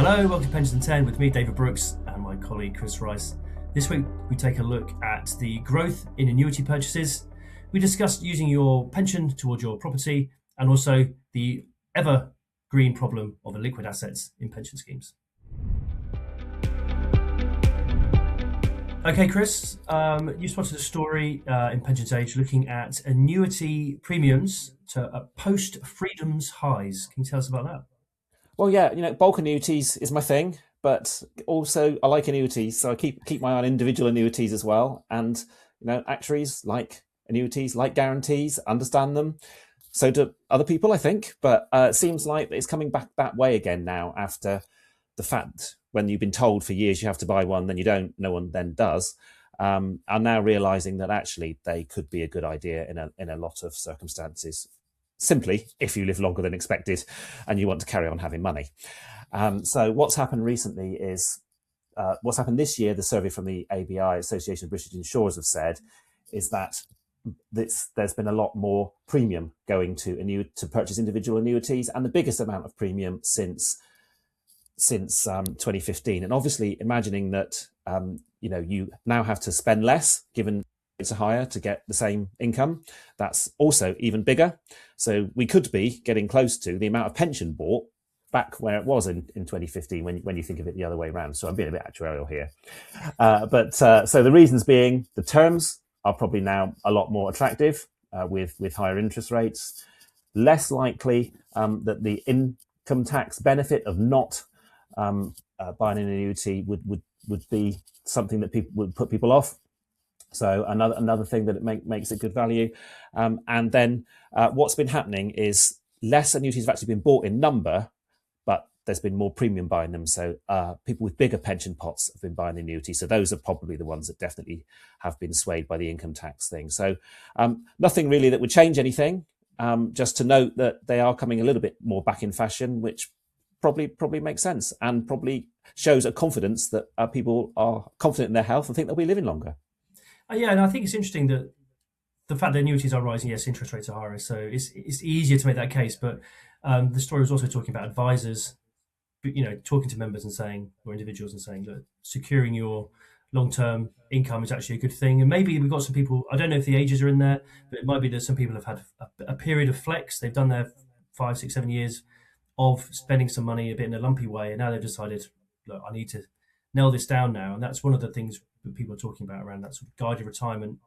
Hello, welcome to Pensions in 10 with me, David Brooks, and my colleague Chris Rice. This week we take a look at the growth in annuity purchases. We discussed using your pension towards your property and also the evergreen problem of illiquid assets in pension schemes. Okay, Chris, you spotted a story in Pensions Age looking at annuity premiums to post-freedoms highs. Can you tell us about that? Well, yeah, bulk annuities is my thing, but also I like annuities, so I keep my eye on individual annuities as well. And actuaries like annuities, like guarantees, understand them. So do other people, I think. But it seems like it's coming back that way again now after the fact when you've been told for years you have to buy one, then you don't, no one then does. Are now realizing that actually they could be a good idea in a lot of circumstances. Simply, if you live longer than expected and you want to carry on having money. So what's happened recently is, what's happened this year, the survey from the ABI, Association of British Insurers, have said, is that there's been a lot more premium going to purchase individual annuities, and the biggest amount of premium since 2015. And obviously imagining that you now have to spend less given it's higher to get the same income, that's also even bigger. So we could be getting close to the amount of pension bought back where it was in 2015 when you think of it the other way around. So I'm being a bit actuarial here. So the reasons being the terms are probably now a lot more attractive with higher interest rates, less likely that the income tax benefit of not buying an annuity would be something that people would put people off. So another thing that it makes it good value. And then what's been happening is less annuities have actually been bought in number, but there's been more premium buying them. So people with bigger pension pots have been buying the annuity. So those are probably the ones that definitely have been swayed by the income tax thing. So nothing really that would change anything. Just to note that they are coming a little bit more back in fashion, which probably makes sense and probably shows a confidence that people are confident in their health and think they'll be living longer. Yeah, and I think it's interesting that the fact that annuities are rising, yes, interest rates are higher, so it's easier to make that case. But the story was also talking about advisors, talking to members and saying, or individuals and saying, that securing your long-term income is actually a good thing. And maybe we've got some people, I don't know if the ages are in there, but it might be that some people have had a period of flex. They've done their 5, 6, 7 years of spending some money a bit in a lumpy way, and now they've decided, look, I need to nail this down now. And that's one of the things that people are talking about around that sort of guided retirement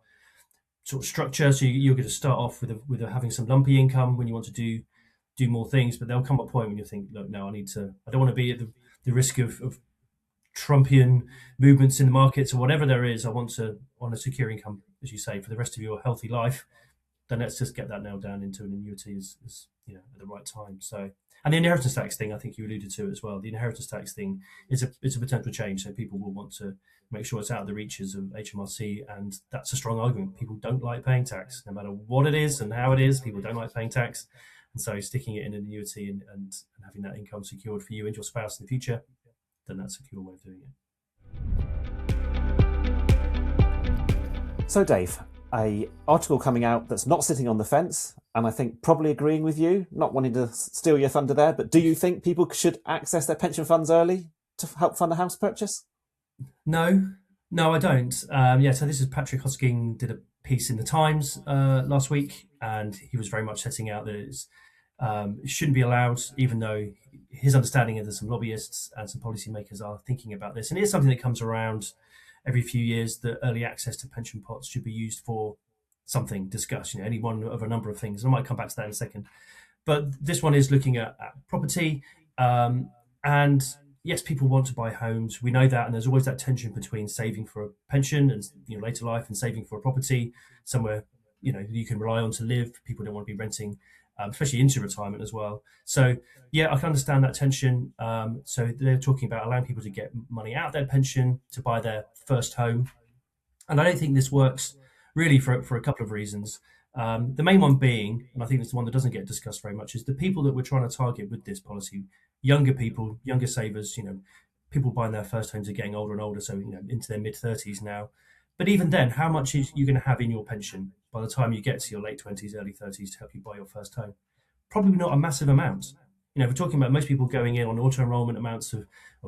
sort of structure. So you're going to start off with having some lumpy income when you want to do more things, but there'll come a point when you think, look, no, I don't want to be at the risk of Trumpian movements in the markets or whatever there is. I want a secure income, as you say, for the rest of your healthy life. Then let's just get that nailed down into an annuity as at the right time. So, and the inheritance tax thing, I think you alluded to as well. The inheritance tax thing is a potential change. So people will want to make sure it's out of the reaches of HMRC, and that's a strong argument. People don't like paying tax, no matter what it is and how it is. People don't like paying tax, and so sticking it in an annuity and having that income secured for you and your spouse in the future, then that's a secure way of doing it. So Dave, a article coming out that's not sitting on the fence, and I think probably agreeing with you, not wanting to steal your thunder there, but do you think people should access their pension funds early to help fund a house purchase? No, I don't. So this is Patrick Hosking did a piece in the Times last week, and he was very much setting out that it shouldn't be allowed, even though his understanding is that some lobbyists and some policymakers are thinking about this. And it is something that comes around every few years, that early access to pension pots should be used for something discussed, any one of a number of things. And I might come back to that in a second. But this one is looking at property. And yes, people want to buy homes. We know that. And there's always that tension between saving for a pension and later life and saving for a property somewhere, you can rely on to live. People don't want to be renting, especially into retirement as well. So, yeah, I can understand that tension. So they're talking about allowing people to get money out of their pension to buy their first home. And I don't think this works really for a couple of reasons. The main one being, and I think it's the one that doesn't get discussed very much, is the people that we're trying to target with this policy. Younger people, younger savers, people buying their first homes are getting older and older, so into their mid-30s now. But even then, how much is you going to have in your pension by the time you get to your late 20s, early 30s to help you buy your first home? Probably not a massive amount. If we're talking about most people going in on auto enrollment amounts of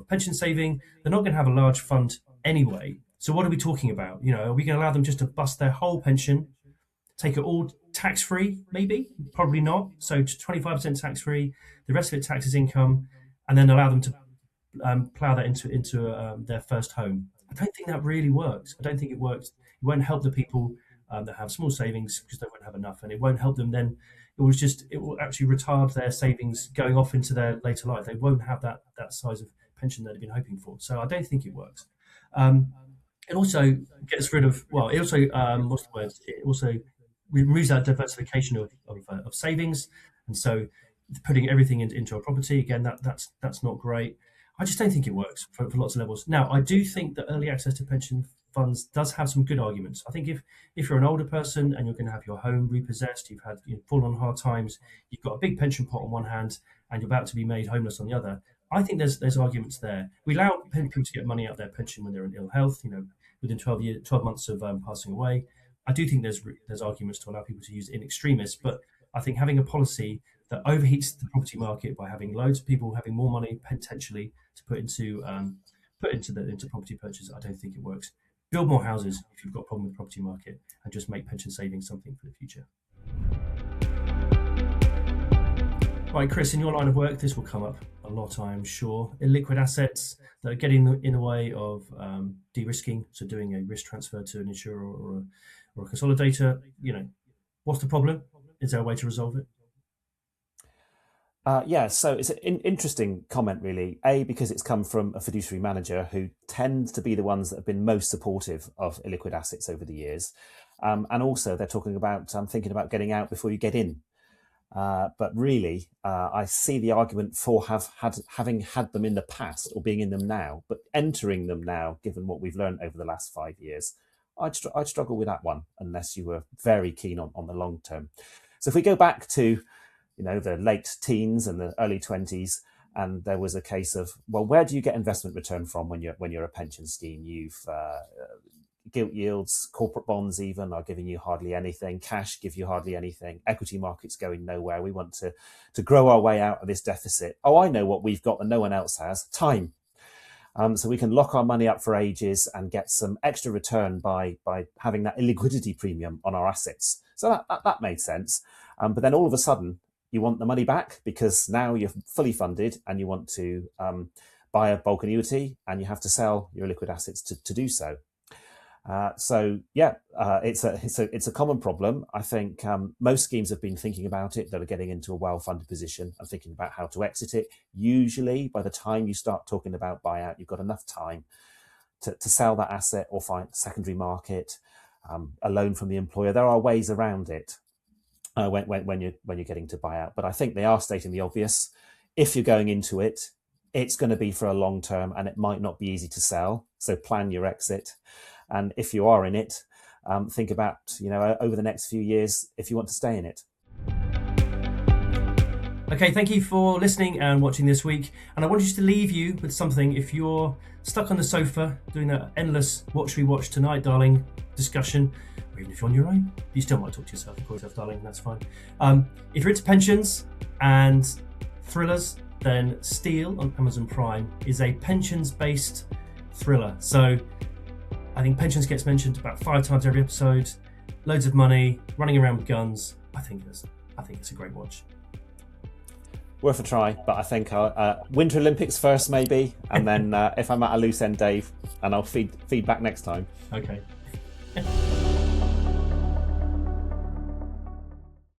pension saving, they're not going to have a large fund anyway. So what are we talking about? Are we going to allow them just to bust their whole pension, take it all tax free? Maybe, probably not. So 25% tax free, the rest of it tax as income, and then allow them to plough that into their first home. I don't think that really works. I don't think it works. It won't help the people that have small savings because they won't have enough, and it won't help them then. It will actually retard their savings going off into their later life. They won't have that size of pension that they've been hoping for. So I don't think it works. It also gets rid of, well, it also, what's the word? It also removes that diversification of savings. And so putting everything into a property, again, that's not great. I just don't think it works for lots of levels. Now, I do think that early access to pension funds does have some good arguments. I think if you're an older person and you're going to have your home repossessed, you've had fallen on hard times, you've got a big pension pot on one hand, and you're about to be made homeless on the other. I think there's arguments there. We allow people to get money out of their pension when they're in ill health, within 12 months of passing away. I do think there's arguments to allow people to use it in extremis, but I think having a policy that overheats the property market by having loads of people having more money potentially to put into property purchase, I don't think it works. Build more houses if you've got a problem with the property market, and just make pension savings something for the future. Right, Chris, in your line of work, this will come up a lot, I'm sure. Illiquid assets that are getting in the way of de-risking, so doing a risk transfer to an insurer or a consolidator. What's the problem? Is there a way to resolve it? So it's an interesting comment, really. Because it's come from a fiduciary manager who tends to be the ones that have been most supportive of illiquid assets over the years. And also they're talking about thinking about getting out before you get in. But really, I see the argument for having had them in the past or being in them now, but entering them now, given what we've learned over the last 5 years. I'd struggle with that one unless you were very keen on the long term. So if we go back to the late teens and the early 20s, and there was a case of, well, where do you get investment return from when you're a pension scheme? You've gilt yields, corporate bonds even are giving you hardly anything. Cash give you hardly anything. Equity markets going nowhere. We want to grow our way out of this deficit. Oh, I know what we've got that no one else has: time. So we can lock our money up for ages and get some extra return by having that illiquidity premium on our assets. So that made sense. But then all of a sudden, you want the money back because now you're fully funded and you want to buy a bulk annuity, and you have to sell your liquid assets to do so. It's a common problem. I think most schemes have been thinking about it that are getting into a well-funded position and thinking about how to exit it. Usually, by the time you start talking about buyout, you've got enough time to sell that asset or find a secondary market, a loan from the employer. There are ways around it when you're getting to buyout. But I think they are stating the obvious. If you're going into it, it's going to be for a long term, and it might not be easy to sell. So plan your exit. And if you are in it, think about, over the next few years, if you want to stay in it. Okay, thank you for listening and watching this week. And I want just to leave you with something. If you're stuck on the sofa doing that endless watch we watch tonight, darling, discussion, or even if you're on your own, you still might talk to yourself, of course, darling, that's fine. If you're into pensions and thrillers, then Steel on Amazon Prime is a pensions-based thriller. So I think pensions gets mentioned about 5 times every episode. Loads of money, running around with guns. I think it's a great watch. Worth a try, but I think Winter Olympics first, maybe, and then if I'm at a loose end, Dave, and I'll feed back next time. Okay.